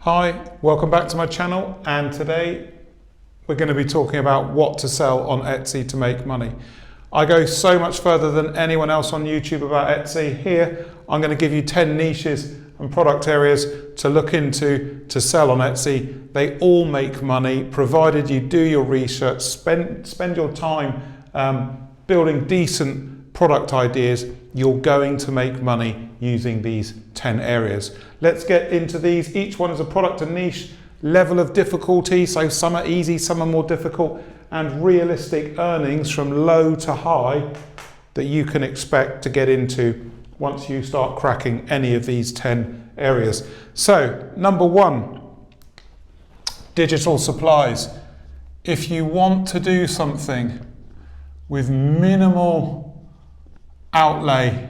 Hi, welcome back to my channel, and today we're going to be talking about what to sell on Etsy to make money. I go so much further than anyone else on YouTube about Etsy. Here I'm going to give you 10 niches and product areas to look into to sell on Etsy. They all make money provided you do your research, spend your time building decent product ideas. You're going to make money using these 10 areas. Let's get into these. Each one is a product and niche, level of difficulty, so some are easy, some are more difficult, and realistic earnings from low to high that you can expect to get into once you start cracking any of these 10 areas. So, number one, digital supplies. If you want to do something with minimal outlay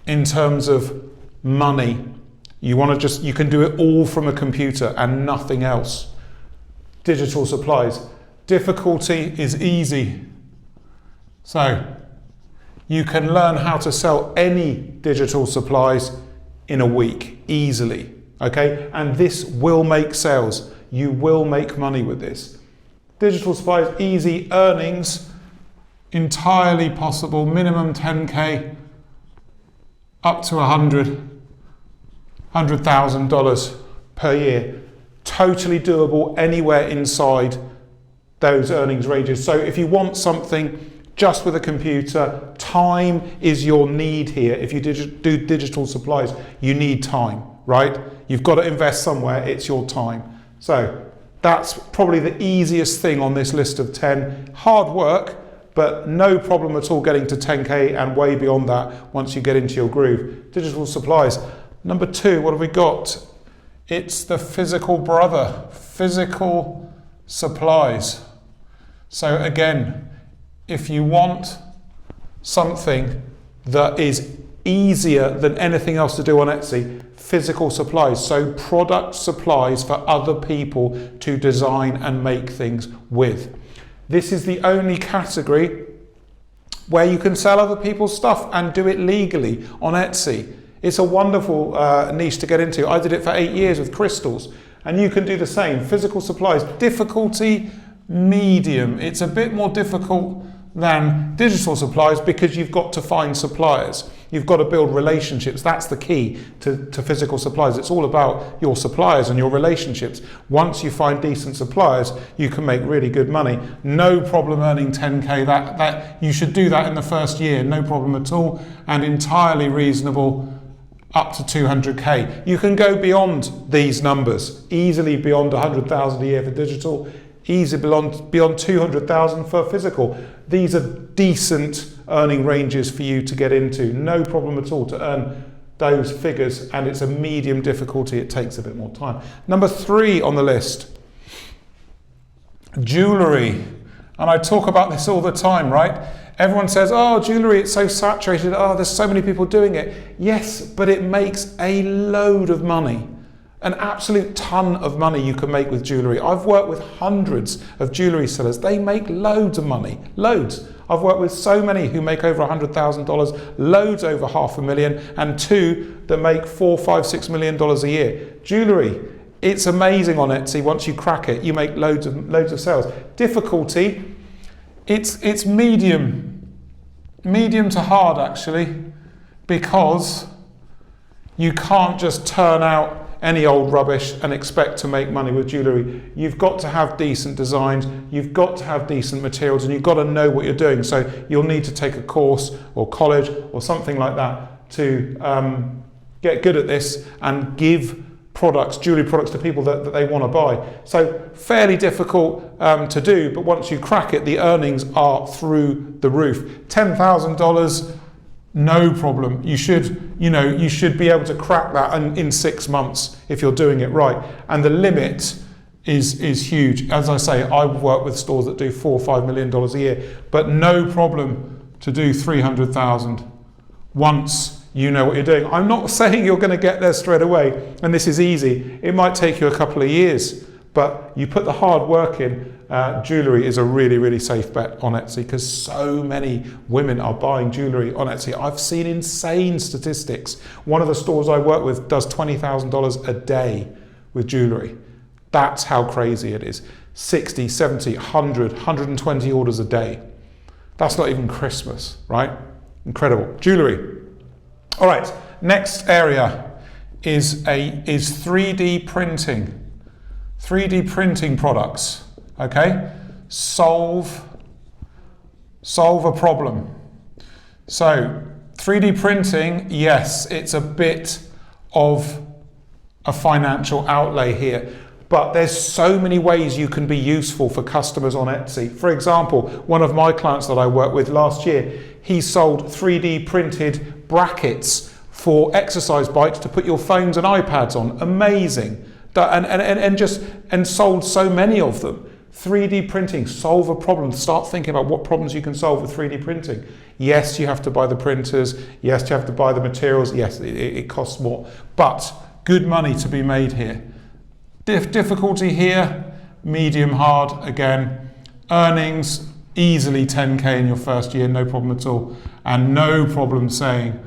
in terms of money, you can do it all from a computer and nothing else. Digital supplies. Difficulty is easy. So you can learn how to sell any digital supplies in a week easily, okay? And this will make sales. You will make money with this. Digital supplies, easy earnings, entirely possible, minimum 10K, up to $100,000 per year. Totally doable anywhere inside those earnings ranges. So if you want something just with a computer, time is your need here. If you do digital supplies, you need time, right? You've got to invest somewhere, it's your time. So that's probably the easiest thing on this list of 10. Hard work, but no problem at all getting to 10K and way beyond that once you get into your groove. Digital supplies. Number two, what have we got? It's the physical brother, physical supplies. So again, if you want something that is easier than anything else to do on Etsy, physical supplies. So product supplies for other people to design and make things with. This is the only category where you can sell other people's stuff and do it legally on Etsy. It's a wonderful niche to get into. I did it for 8 years with crystals, and you can do the same. Physical supplies, difficulty, medium. It's a bit more difficult than digital supplies because you've got to find suppliers. You've got to build relationships. That's the key to physical supplies. It's all about your suppliers and your relationships. Once you find decent suppliers, you can make really good money. No problem earning 10K. That you should do that in the first year. No problem at all, and entirely reasonable. Up to 200K. You can go beyond these numbers, easily beyond 100,000 a year for digital, easily beyond 200,000 for physical. These are decent earning ranges for you to get into. No problem at all to earn those figures, and it's a medium difficulty. It takes a bit more time. Number three on the list, jewelry. And I talk about this all the time, right? Everyone says, oh, jewelry, it's so saturated. Oh, there's so many people doing it. Yes, but it makes a load of money. An absolute ton of money you can make with jewelry. I've worked with hundreds of jewelry sellers. They make loads of money, loads. I've worked with so many who make over $100,000, loads over $500,000, and two that make $4, $5, $6 million a year. Jewelry, it's amazing on Etsy. Once you crack it, you make loads of sales. Difficulty, it's medium to hard actually, because you can't just turn out any old rubbish and expect to make money with jewellery. You've got to have decent designs, you've got to have decent materials, and you've got to know what you're doing. So you'll need to take a course or college or something like that to get good at this and give jewellery products to people that they want to buy. So fairly difficult to do, but once you crack it, the earnings are through the roof. $10,000, no problem. You should be able to crack that in 6 months if you're doing it right. And the limit is huge. As I say, I work with stores that do $4 or $5 million a year, but no problem to do 300,000 once you know what you're doing. I'm not saying you're going to get there straight away, and this is easy. It might take you a couple of years, but you put the hard work in. Jewellery is a really, really safe bet on Etsy because so many women are buying jewellery on Etsy. I've seen insane statistics. One of the stores I work with does $20,000 a day with jewellery. That's how crazy it is. 60, 70, 100, 120 orders a day. That's not even Christmas, right? Incredible. Jewellery. All right, next area is 3D printing. 3D printing products, okay? Solve a problem. So 3D printing, yes, it's a bit of a financial outlay here, but there's so many ways you can be useful for customers on Etsy. For example, one of my clients that I worked with last year, he sold 3D printed brackets for exercise bikes to put your phones and iPads on. Amazing. And sold so many of them. 3D printing, solve a problem. Start thinking about what problems you can solve with 3D printing. Yes, you have to buy the printers. Yes, you have to buy the materials. Yes, it costs more. But good money to be made here. Difficulty here, medium hard again. Earnings, easily 10K in your first year, no problem at all. And no problem saying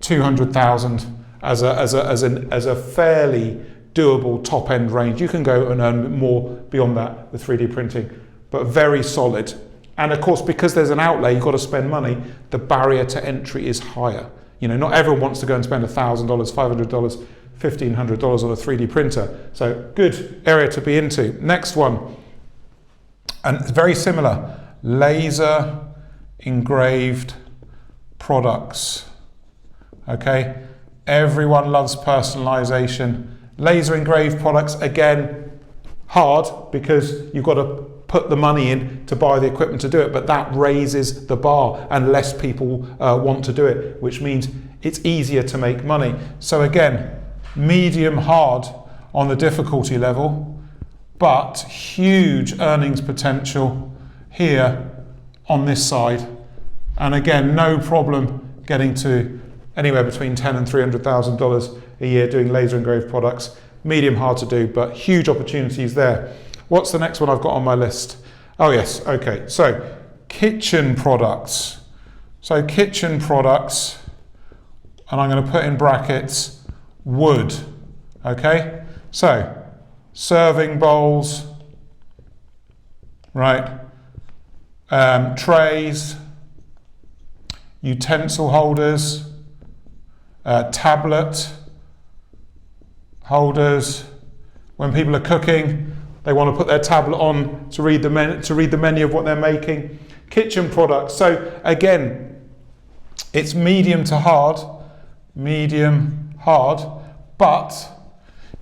200,000 as a fairly doable top end range. You can go and earn more beyond that with 3D printing, but very solid. And of course, because there's an outlay, you've got to spend money, the barrier to entry is higher. You know, not everyone wants to go and spend $1,000, $500, $1,500 on a 3D printer. So good area to be into. Next one, and it's very similar, laser engraved products. Okay, everyone loves personalization. Laser engraved products, again, hard because you've got to put the money in to buy the equipment to do it, but that raises the bar and less people want to do it, which means it's easier to make money. So again, medium hard on the difficulty level, but huge earnings potential here on this side. And again, no problem getting to anywhere between $10,000 and $300,000 a year doing laser engraved products. Medium hard to do, but huge opportunities there. What's the next one I've got on my list? Oh yes, okay, so kitchen products. So kitchen products, and I'm going to put in brackets, wood, okay? So, serving bowls, right, trays, utensil holders, tablet holders. When people are cooking, they want to put their tablet on to read the menu of what they're making. Kitchen products. So again, it's medium to hard, but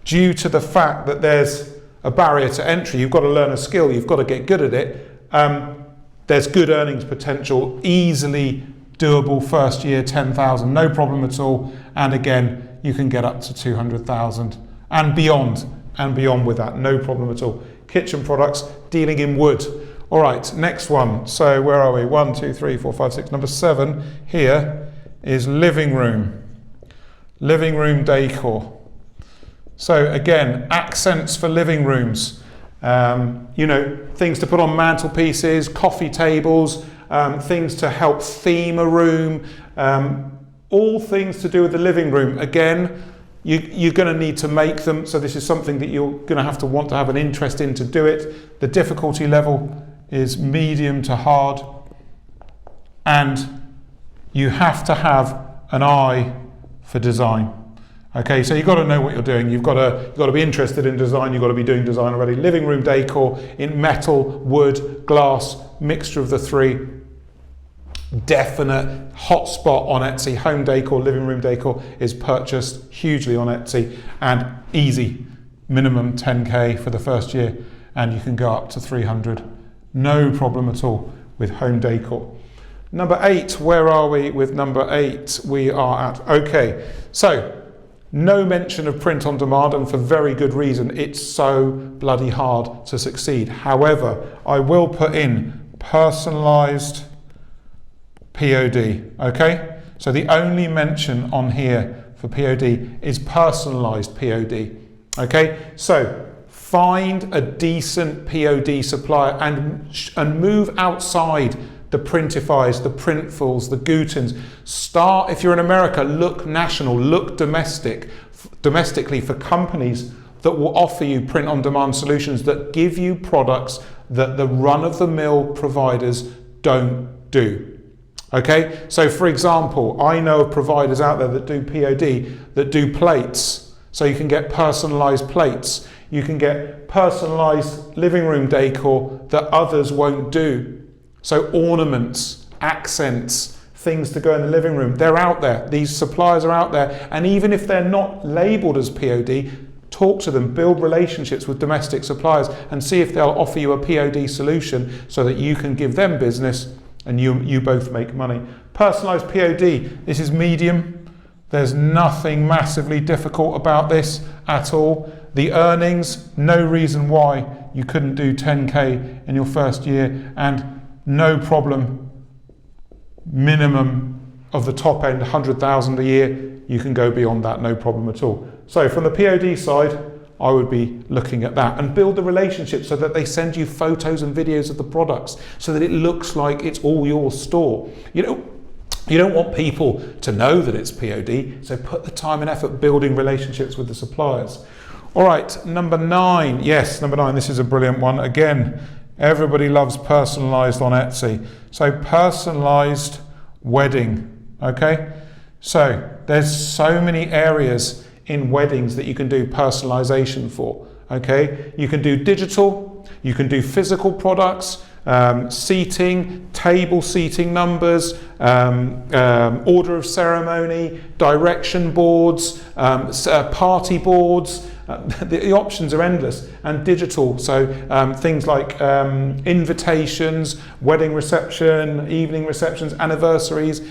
due to the fact that there's a barrier to entry, you've got to learn a skill, you've got to get good at it. There's good earnings potential, easily doable first year, 10,000, no problem at all. And again, you can get up to 200,000 and beyond with that, no problem at all. Kitchen products, dealing in wood. All right, next one. So where are we? 1, 2, 3, 4, 5, 6. Number 7 here is living room. Living room decor. So again, accents for living rooms. You know, things to put on mantelpieces, coffee tables, things to help theme a room, all things to do with the living room. Again, you're going to need to make them, so this is something that you're going to have to want to have an interest in to do it. The difficulty level is medium to hard, and you have to have an eye for design. Okay, so you've got to know what you're doing. You've got to be interested in design. You've got to be doing design already. Living room decor in metal, wood, glass, mixture of the three. Definite hotspot on Etsy. Home decor, living room decor is purchased hugely on Etsy, and easy. Minimum 10K for the first year, and you can go up to 300. No problem at all with home decor. Number 8, where are we with number 8? We are at, okay, so no mention of print on demand, and for very good reason. It's so bloody hard to succeed. However, I will put in personalized POD, okay? So the only mention on here for POD is personalized POD, okay? So find a decent POD supplier and move outside the Printifies, the Printfuls, the Gutens. Start, if you're in America, look national, look domestically for companies that will offer you print-on-demand solutions that give you products that the run-of-the-mill providers don't do. Okay, so for example, I know of providers out there that do POD, that do plates. So you can get personalized plates. You can get personalized living room decor that others won't do. So ornaments, accents, things to go in the living room, they're out there. These suppliers are out there. And even if they're not labeled as POD, talk to them, build relationships with domestic suppliers and see if they'll offer you a POD solution so that you can give them business and you both make money. Personalized POD, this is medium. There's nothing massively difficult about this at all. The earnings, no reason why you couldn't do 10K in your first year, and no problem, minimum of the top end, 100,000 a year. You can go beyond that, no problem at all. So from the POD side, I would be looking at that and build the relationship so that they send you photos and videos of the products so that it looks like it's all your store. You don't want people to know that it's POD, so put the time and effort building relationships with the suppliers. All right, number 9. Yes, number 9, this is a brilliant one. Again, everybody loves personalized on Etsy. So personalized wedding, okay? So there's so many areas in weddings that you can do personalization for, okay? You can do digital, you can do physical products, seating, table seating numbers, order of ceremony, direction boards, party boards. The options are endless. And digital, so things like invitations, wedding reception, evening receptions, anniversaries.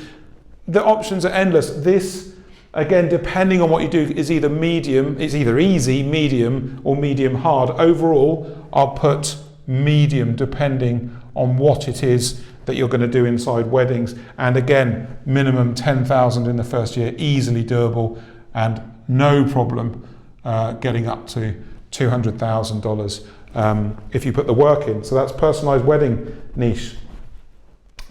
The options are endless. This, again, depending on what you do, is either medium, it's either easy, medium, or medium hard. Overall, I'll put medium depending on what it is that you're going to do inside weddings. And again, minimum 10,000 in the first year, easily doable, and no problem getting up to $200,000 if you put the work in. So that's personalized wedding niche.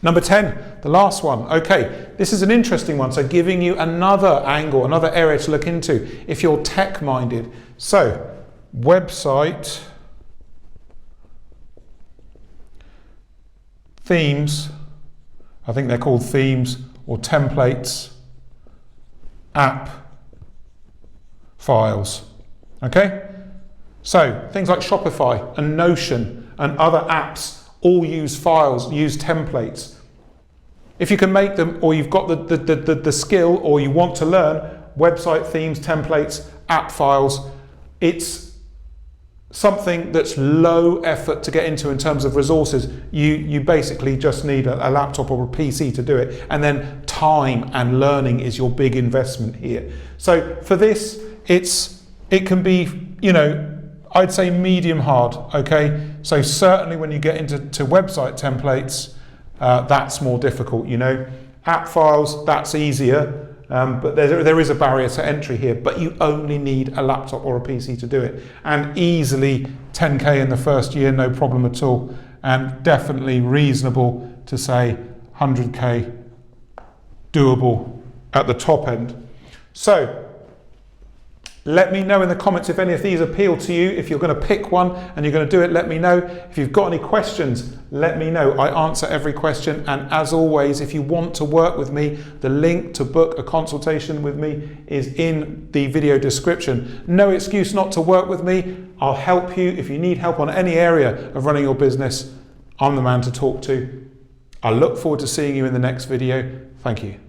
Number 10, the last one. Okay, this is an interesting one. So giving you another angle, another area to look into if you're tech minded. So website themes, I think they're called themes or templates, app files. Okay, so things like Shopify and Notion and other apps all use files, use templates. If you can make them, or you've got the skill, or you want to learn website themes, templates, app files, it's something that's low effort to get into in terms of resources. You basically just need a laptop or a PC to do it, and then time and learning is your big investment here. So for this, it can be, I'd say medium hard, okay? So certainly when you get into website templates, that's more difficult, App files, that's easier, but there is a barrier to entry here, but you only need a laptop or a PC to do it. And easily 10K in the first year, no problem at all. And definitely reasonable to say 100K doable at the top end. So let me know in the comments if any of these appeal to you. If you're going to pick one and you're going to do it, let me know. If you've got any questions, let me know. I answer every question. And as always, if you want to work with me, the link to book a consultation with me is in the video description. No excuse not to work with me. I'll help you. If you need help on any area of running your business, I'm the man to talk to. I look forward to seeing you in the next video. Thank you.